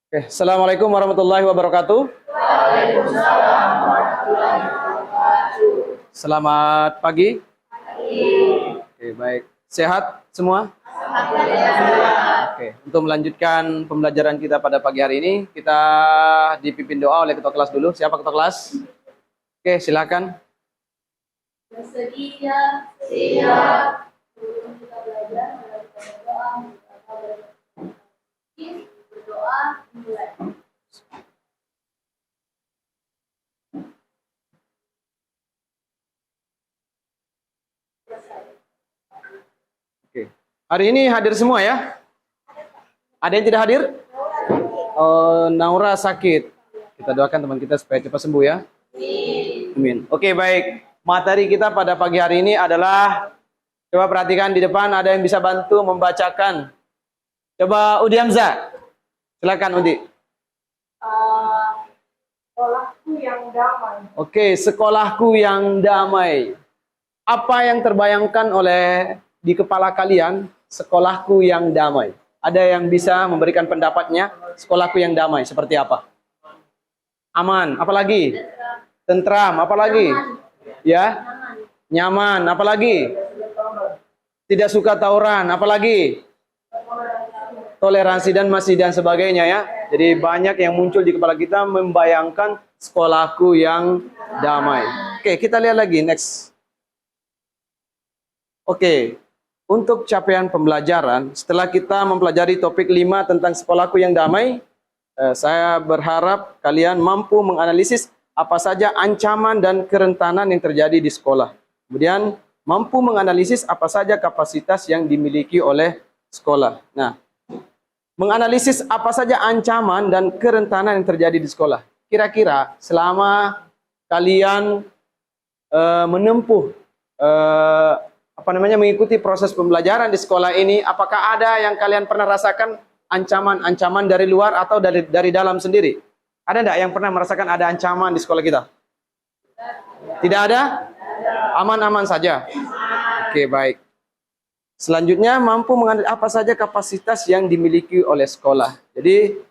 Oke, Assalamualaikum warahmatullahi wabarakatuh. Waalaikumsalam warahmatullahi wabarakatuh. Selamat pagi. Oke, baik. Sehat semua? Oke, untuk melanjutkan pembelajaran kita pada pagi hari ini, kita dipimpin doa oleh ketua kelas dulu. Siapa ketua kelas? Oke, silakan. Bersedia, siap. Kita belajar berdoa, mulai. Oke. Hari ini hadir semua ya? Ada yang tidak hadir? Naura sakit. Kita doakan teman kita supaya cepat sembuh ya. Amin. Oke, baik. Materi kita pada pagi hari ini adalah, coba perhatikan di depan ada yang bisa bantu membacakan. Coba Udi Hamzah. Silakan Udi. Sekolahku yang damai. Oke, sekolahku yang damai. Apa yang terbayangkan oleh di kepala kalian, sekolahku yang damai? Ada yang bisa memberikan pendapatnya? Sekolahku yang damai seperti apa? Aman, apalagi? Tentram, apalagi? Ya, nyaman, apalagi? Tidak suka tawuran, apalagi? Toleransi dan masih dan sebagainya ya. Jadi banyak yang muncul di kepala kita membayangkan sekolahku yang damai. Oke, kita lihat lagi next. Oke, untuk capaian pembelajaran setelah kita mempelajari topik 5 tentang sekolahku yang damai, saya berharap kalian mampu menganalisis apa saja ancaman dan kerentanan yang terjadi di sekolah. Kemudian mampu menganalisis apa saja kapasitas yang dimiliki oleh sekolah. Nah, menganalisis apa saja ancaman dan kerentanan yang terjadi di sekolah. Kira-kira selama kalian menempuh mengikuti proses pembelajaran di sekolah ini, apakah ada yang kalian pernah rasakan ancaman-ancaman dari luar atau dari dalam sendiri? Ada enggak yang pernah merasakan ada ancaman di sekolah kita? Tidak ada? Aman-aman saja. Oke, baik. Selanjutnya, mampu menganalisis apa saja kapasitas yang dimiliki oleh sekolah. Jadi,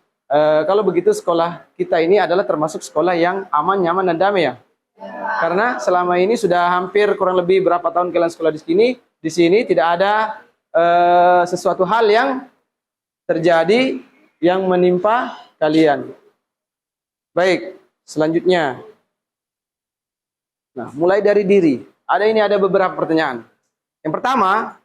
kalau begitu sekolah kita ini adalah termasuk sekolah yang aman, nyaman, dan damai ya. Karena selama ini sudah hampir kurang lebih berapa tahun kalian sekolah di sini tidak ada sesuatu hal yang terjadi yang menimpa kalian. Baik, selanjutnya. Nah, mulai dari diri. Ada beberapa pertanyaan. Yang pertama,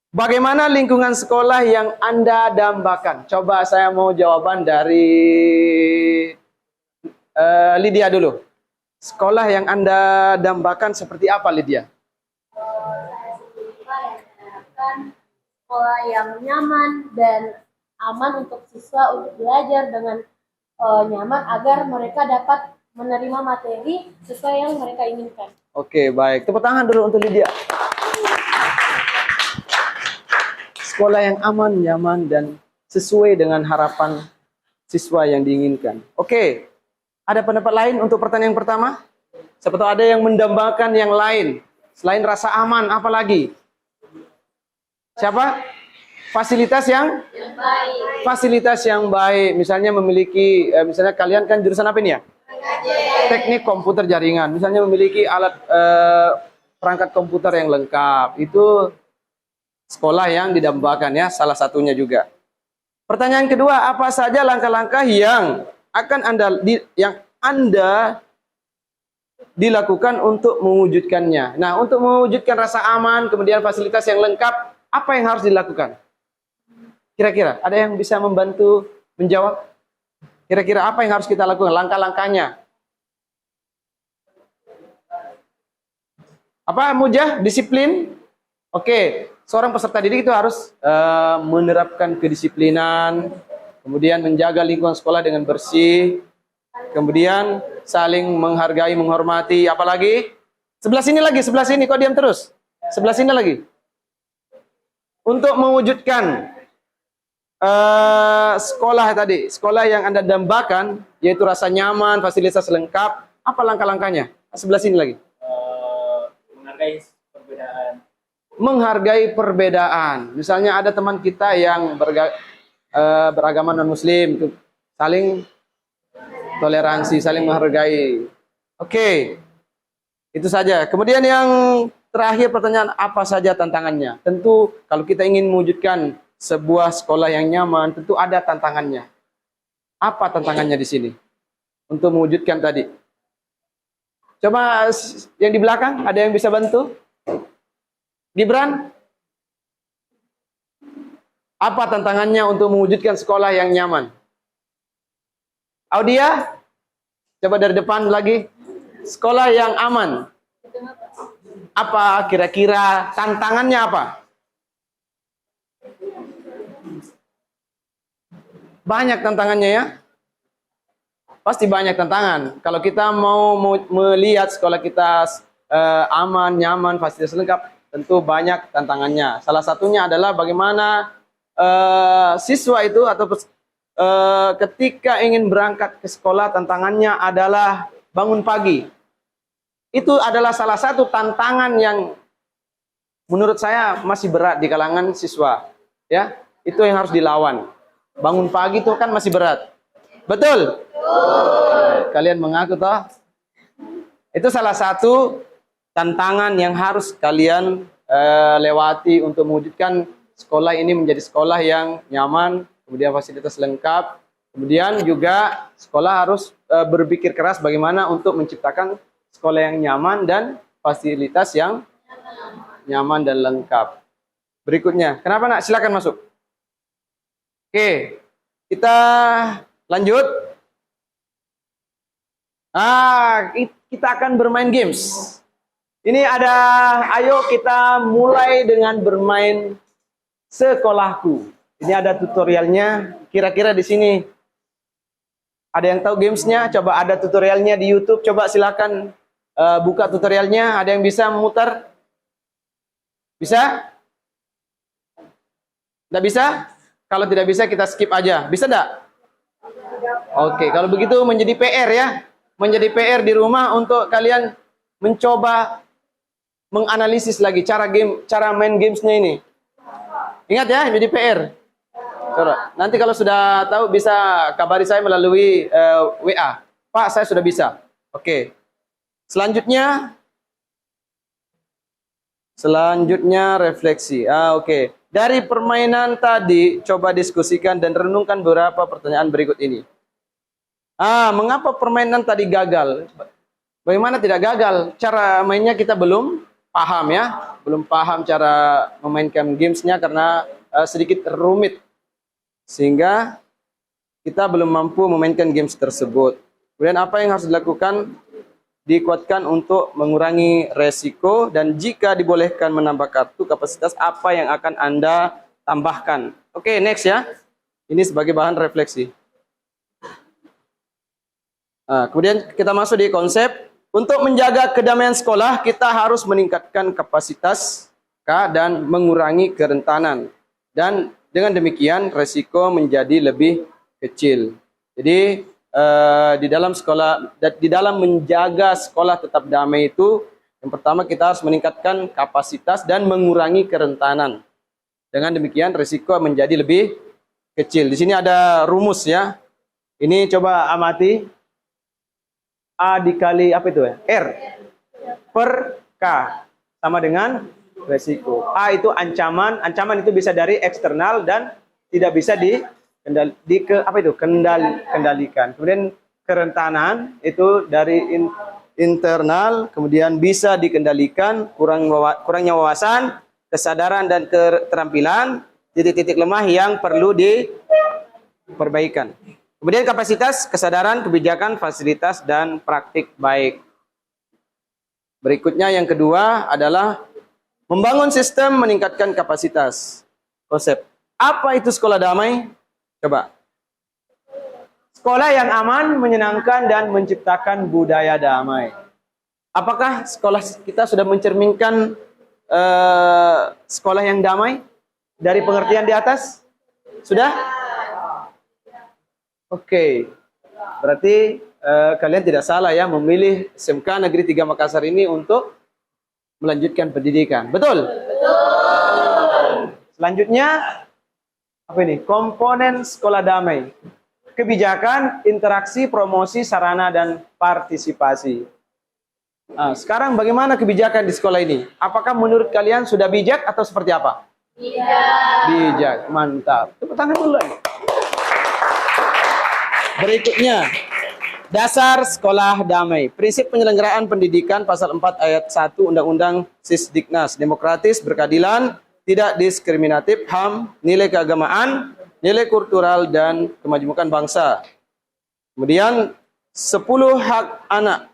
bagaimana lingkungan sekolah yang Anda dambakan? Coba saya mau jawaban dari Lydia dulu. Sekolah yang Anda dambakan seperti apa, Lydia? Saya sendiri yang mengharapkan sekolah yang nyaman dan aman untuk siswa untuk belajar dengan nyaman agar mereka dapat menerima materi sesuai yang mereka inginkan. Oke, baik. Tepuk tangan dulu untuk Lydia. Sekolah yang aman, nyaman, dan sesuai dengan harapan siswa yang diinginkan. Oke, ada pendapat lain untuk pertanyaan yang pertama? Siapa tahu ada yang mendambakan yang lain. Selain rasa aman, apa lagi? Siapa? Fasilitas yang baik. Fasilitas yang baik. Misalnya memiliki, misalnya kalian kan jurusan apa ini ya? Teknik komputer jaringan. Misalnya memiliki alat perangkat komputer yang lengkap. Itu sekolah yang didambakan ya, salah satunya juga. Pertanyaan kedua, apa saja langkah-langkah yang akan Anda dilakukan untuk mewujudkannya? Nah, untuk mewujudkan rasa aman, kemudian fasilitas yang lengkap, apa yang harus dilakukan? Kira-kira ada yang bisa membantu menjawab? Kira-kira apa yang harus kita lakukan? Langkah-langkahnya. Apa, Mujah? Disiplin? Oke. Seorang peserta didik itu harus menerapkan kedisiplinan, kemudian menjaga lingkungan sekolah dengan bersih, kemudian saling menghargai, menghormati, apalagi? Sebelah sini, kok diam terus? Sebelah sini lagi. Untuk mewujudkan sekolah yang Anda dambakan, yaitu rasa nyaman, fasilitas lengkap, apa langkah-langkahnya? Sebelah sini lagi. Menghargai perbedaan. Menghargai perbedaan. Misalnya ada teman kita yang beragama non-muslim, saling toleransi, saling menghargai. Oke. Itu saja. Kemudian yang terakhir pertanyaan, apa saja tantangannya? Tentu kalau kita ingin mewujudkan sebuah sekolah yang nyaman, tentu ada tantangannya. Apa tantangannya di sini? Untuk mewujudkan tadi. Coba yang di belakang, ada yang bisa bantu? Gibran? Apa tantangannya untuk mewujudkan sekolah yang nyaman? Audia? Coba dari depan lagi. Sekolah yang aman. Apa kira-kira tantangannya apa? Banyak tantangannya ya. Pasti banyak tantangan. Kalau kita mau melihat sekolah kita aman, nyaman, fasilitas lengkap, tentu banyak tantangannya. Salah satunya adalah bagaimana siswa itu atau ketika ingin berangkat ke sekolah, tantangannya adalah bangun pagi. Itu adalah salah satu tantangan yang menurut saya masih berat di kalangan siswa. Ya, itu yang harus dilawan. Bangun pagi itu kan masih berat. Betul? Kalian mengaku toh? Itu salah satu tantangan yang harus kalian lewati untuk mewujudkan sekolah ini menjadi sekolah yang nyaman, kemudian fasilitas lengkap, kemudian juga sekolah harus berpikir keras bagaimana untuk menciptakan sekolah yang nyaman dan fasilitas yang nyaman dan lengkap. Berikutnya, kenapa nak? Silakan masuk. Oke, kita lanjut. Kita akan bermain games. Ini ada, ayo kita mulai dengan bermain sekolahku. Ini ada tutorialnya. Kira-kira di sini ada yang tahu gamesnya? Coba ada tutorialnya di YouTube. Coba silakan buka tutorialnya. Ada yang bisa memutar? Bisa? Tidak bisa? Kalau tidak bisa kita skip aja. Bisa tidak? Oke, kalau begitu menjadi PR ya. Menjadi PR di rumah untuk kalian mencoba menganalisis lagi cara main gamesnya ini. Ingat ya, jadi PR. Coba. Nanti kalau sudah tahu bisa kabari saya melalui WA. Pak, saya sudah bisa. Oke. Selanjutnya refleksi. Oke. Dari permainan tadi, coba diskusikan dan renungkan beberapa pertanyaan berikut ini. Mengapa permainan tadi gagal? Bagaimana tidak gagal? Cara mainnya kita belum paham ya. Belum paham cara memainkan gamesnya karena sedikit rumit. Sehingga kita belum mampu memainkan games tersebut. Kemudian apa yang harus dilakukan? Dikuatkan untuk mengurangi resiko, dan jika dibolehkan menambah kartu kapasitas, apa yang akan Anda tambahkan? Oke, next ya. Ini sebagai bahan refleksi. Kemudian kita masuk di konsep. Untuk menjaga kedamaian sekolah, kita harus meningkatkan kapasitas dan mengurangi kerentanan. Dan dengan demikian resiko menjadi lebih kecil. Jadi di dalam menjaga sekolah tetap damai itu, yang pertama kita harus meningkatkan kapasitas dan mengurangi kerentanan. Dengan demikian risiko menjadi lebih kecil. Di sini ada rumus ya. Ini coba amati. A dikali apa itu ya? R per K sama dengan resiko. A itu ancaman. Ancaman itu bisa dari eksternal dan tidak bisa kendalikan. Kemudian kerentanan itu dari internal, kemudian bisa dikendalikan, kurangnya wawasan, kesadaran dan keterampilan, titik-titik lemah yang perlu diperbaikan. Kemudian kapasitas, kesadaran, kebijakan, fasilitas, dan praktik baik. Berikutnya yang kedua adalah membangun sistem meningkatkan kapasitas. Konsep. Apa itu sekolah damai? Coba. Sekolah yang aman, menyenangkan, dan menciptakan budaya damai. Apakah sekolah kita sudah mencerminkan sekolah yang damai? Dari pengertian di atas? Sudah? Oke. Berarti kalian tidak salah ya memilih SMK Negeri 3 Makassar ini untuk melanjutkan pendidikan. Betul? Betul. Selanjutnya, apa ini? Komponen sekolah damai. Oke. kebijakan, interaksi, promosi, sarana, dan partisipasi. Nah, sekarang bagaimana kebijakan di sekolah ini? Apakah menurut kalian sudah bijak atau seperti apa? Bijak, mantap. Tepuk tangan dulu lagi. Berikutnya, dasar sekolah damai. Prinsip penyelenggaraan pendidikan pasal 4 ayat 1 Undang-Undang Sisdiknas. Demokratis, berkeadilan, tidak diskriminatif, HAM, nilai keagamaan, nilai kultural, dan kemajemukan bangsa. Kemudian 10 hak anak,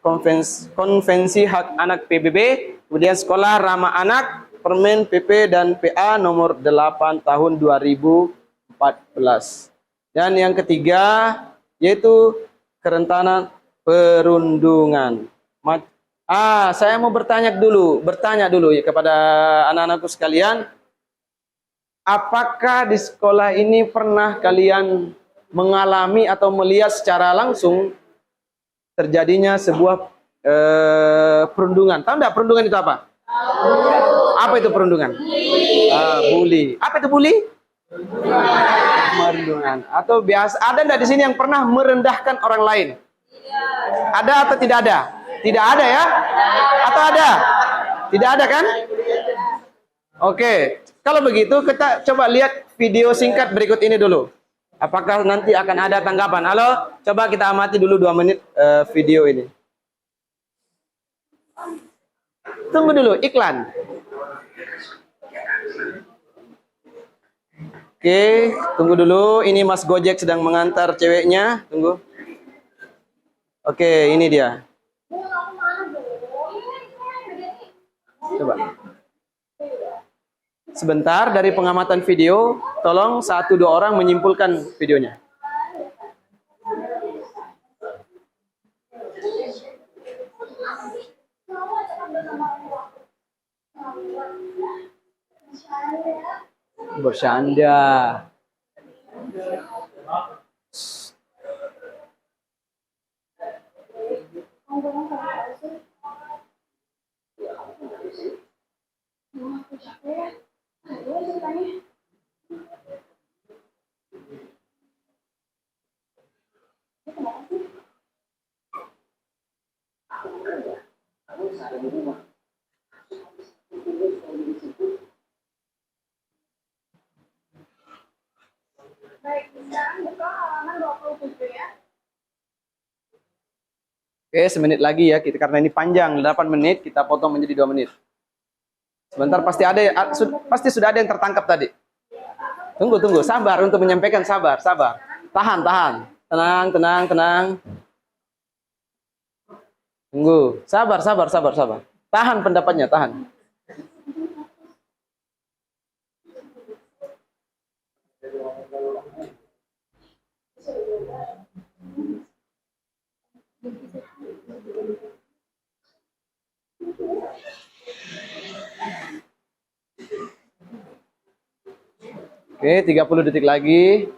konvensi hak anak PBB, kemudian sekolah ramah anak, Permen PP dan PA nomor 8 tahun 2014. Dan yang ketiga yaitu kerentanan perundungan. Saya mau bertanya dulu ya kepada anak-anakku sekalian, apakah di sekolah ini pernah kalian mengalami atau melihat secara langsung terjadinya sebuah perundungan? Tahu enggak perundungan itu apa? Apa itu perundungan? Bully. Apa itu bully? Perundungan. Atau biasa ada enggak di sini yang pernah merendahkan orang lain? Ada atau tidak ada? Tidak ada ya? Atau ada? Tidak ada kan? Oke. Kalau begitu kita coba lihat video singkat berikut ini dulu. Apakah nanti akan ada tanggapan? Halo, coba kita amati dulu 2 menit video ini. Tunggu dulu, iklan. Oke, tunggu dulu. Ini Mas Gojek sedang mengantar ceweknya. Tunggu. Oke, ini dia. Coba. Sebentar dari pengamatan video, tolong 1-2 orang menyimpulkan videonya. Bercanda. Oke, semenit lagi ya, karena ini panjang, 8 menit, kita potong menjadi 2 menit. Sebentar, pasti sudah ada yang tertangkap tadi. Tunggu, sabar untuk menyampaikan, sabar. Tahan. Tenang. Tunggu, sabar. Tahan pendapatnya, tahan. Oke, 30 detik lagi.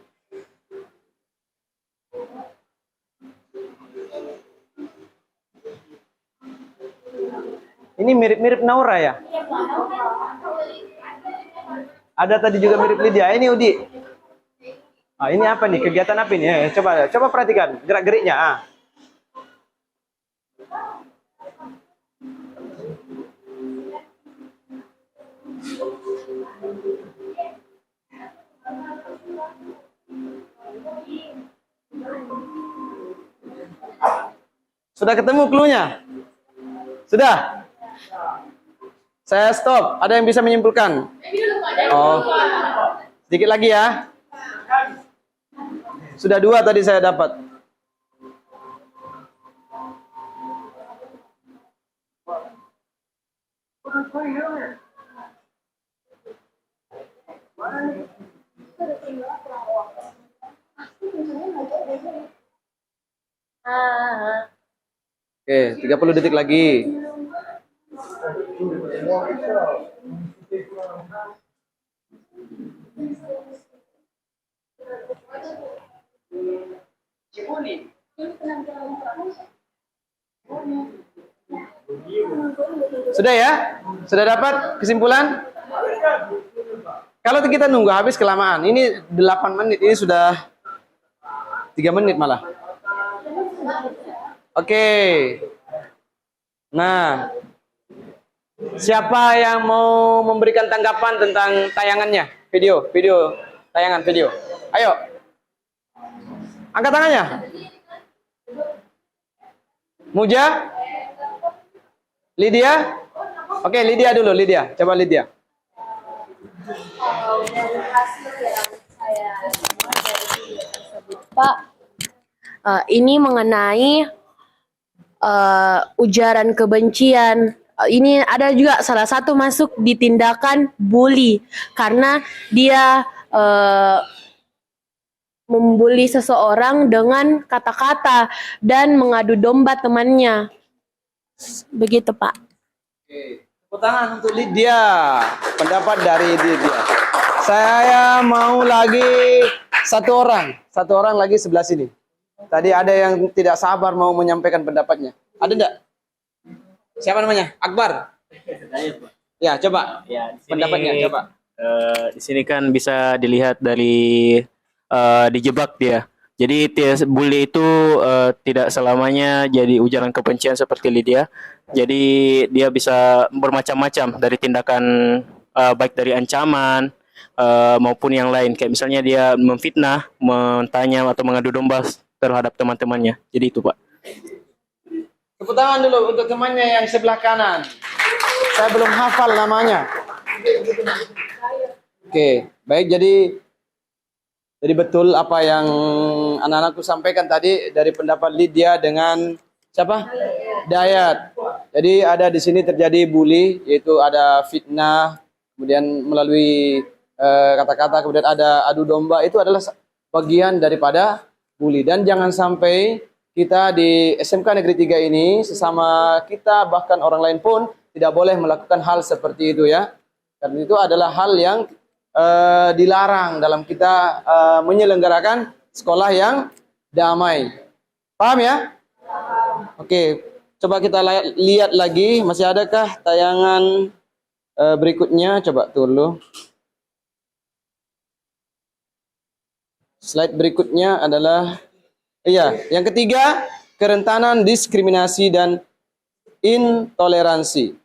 Ini mirip-mirip Naura ya? Ada tadi juga mirip Lydia. Ini Udi. Ini apa nih? Kegiatan apa ini? Coba perhatikan gerak-geriknya. Sudah ketemu clue-nya? Sudah? Saya stop. Ada yang bisa menyimpulkan? Sedikit lagi ya. Sudah 2 tadi saya dapat. Oke, 30 detik lagi. Sudah ya? Sudah dapat kesimpulan? Kalau kita nunggu habis kelamaan. Ini 8 menit, ini sudah 3 menit malah. Oke. Nah, siapa yang mau memberikan tanggapan tentang tayangannya? Video, tayangan video. Ayo. Angkat tangannya. Muja? Lydia? Oke, Lydia dulu, Lydia. Coba Lydia. Dari hasil yang saya dengar dari video tersebut, Pak, ini mengenai ujaran kebencian. Ini ada juga salah satu masuk di tindakan bully karena dia membuli seseorang dengan kata-kata dan mengadu domba temannya. Begitu, Pak. Oke, tepuk tangan untuk Lydia. Pendapat dari Lydia. Saya mau lagi satu orang lagi sebelah sini. Tadi ada yang tidak sabar mau menyampaikan pendapatnya. Ada enggak? Siapa namanya? Akbar. Ya, coba. Ya, di sini, pendapatnya coba. Di sini kan bisa dilihat dari dijebak dia. Jadi bully itu tidak selamanya jadi ujaran kebencian seperti Lydia. Jadi dia bisa bermacam-macam dari tindakan baik dari ancaman maupun yang lain. Kayak misalnya dia memfitnah, mentanya atau mengadu domba terhadap teman-temannya. Jadi itu, Pak. Tepuk tangan dulu untuk temannya yang sebelah kanan. Saya belum hafal namanya. Oke, baik, jadi betul apa yang anak-anakku sampaikan tadi dari pendapat Lydia dengan siapa? Dayat. Jadi ada di sini terjadi bully, yaitu ada fitnah, kemudian melalui kata-kata, kemudian ada adu domba. Itu adalah bagian daripada bully. Dan jangan sampai kita di SMK Negeri 3 ini, sesama kita bahkan orang lain pun tidak boleh melakukan hal seperti itu ya. Karena itu adalah hal yang dilarang dalam kita menyelenggarakan sekolah yang damai. Paham ya? Oke, coba kita lihat lagi, masih adakah tayangan berikutnya? Coba dulu. Slide berikutnya adalah yang ketiga, kerentanan diskriminasi dan intoleransi.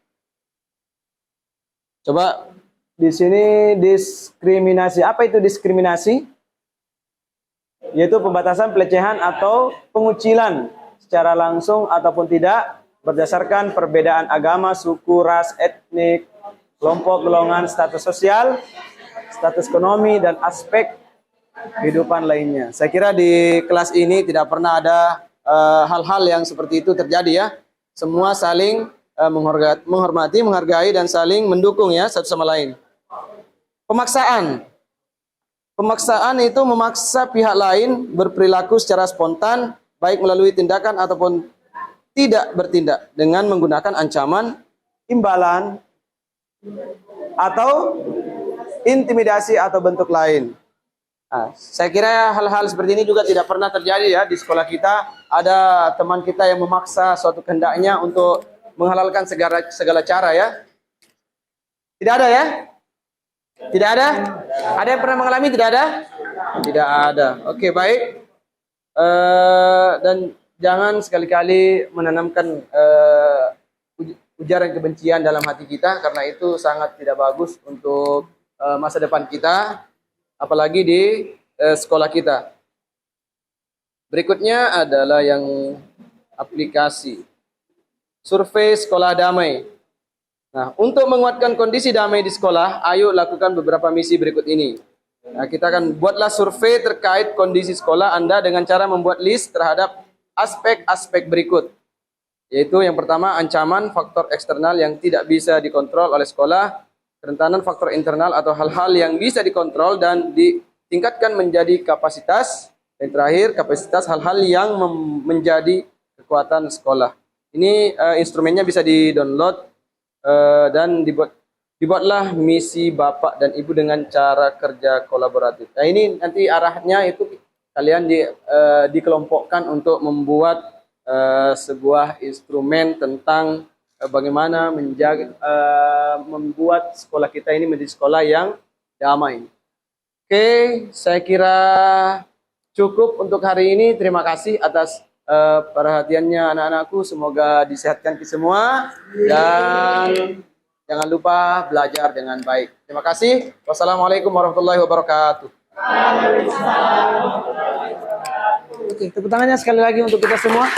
Coba di sini diskriminasi. Apa itu diskriminasi? Yaitu pembatasan, pelecehan atau pengucilan secara langsung ataupun tidak berdasarkan perbedaan agama, suku, ras, etnik, kelompok, golongan, status sosial, status ekonomi, dan aspek kehidupan lainnya. Saya kira di kelas ini tidak pernah ada hal-hal yang seperti itu terjadi ya. Semua saling menghormati, menghargai, dan saling mendukung ya satu sama lain. Pemaksaan. Pemaksaan itu memaksa pihak lain berperilaku secara spontan, baik melalui tindakan ataupun tidak bertindak dengan menggunakan ancaman, imbalan, atau intimidasi atau bentuk lain. Nah, saya kira hal-hal seperti ini juga tidak pernah terjadi ya di sekolah kita. Ada teman kita yang memaksa suatu kehendaknya untuk menghalalkan segala cara ya. Tidak ada ya? Tidak ada? Ada yang pernah mengalami tidak ada? Tidak ada. Oke, baik. Dan jangan sekali-kali menanamkan ujaran kebencian dalam hati kita, karena itu sangat tidak bagus untuk masa depan kita, apalagi di sekolah kita. Berikutnya adalah yang aplikasi. Survei sekolah damai. Nah, untuk menguatkan kondisi damai di sekolah, ayo lakukan beberapa misi berikut ini. Nah, kita akan buatlah survei terkait kondisi sekolah Anda dengan cara membuat list terhadap aspek-aspek berikut. Yaitu yang pertama, ancaman faktor eksternal yang tidak bisa dikontrol oleh sekolah, kerentanan faktor internal atau hal-hal yang bisa dikontrol dan ditingkatkan menjadi kapasitas, dan terakhir, kapasitas hal-hal yang menjadi kekuatan sekolah. Ini instrumennya bisa di-download dan dibuatlah misi Bapak dan Ibu dengan cara kerja kolaboratif. Nah, ini nanti arahnya itu kalian dikelompokkan untuk membuat sebuah instrumen tentang bagaimana membuat sekolah kita ini menjadi sekolah yang damai. Oke, saya kira cukup untuk hari ini. Terima kasih atas perhatiannya anak-anakku. Semoga disehatkan kita semua dan jangan lupa belajar dengan baik. Terima kasih. Wassalamualaikum warahmatullahi wabarakatuh. Oke, tepuk tangannya sekali lagi untuk kita semua.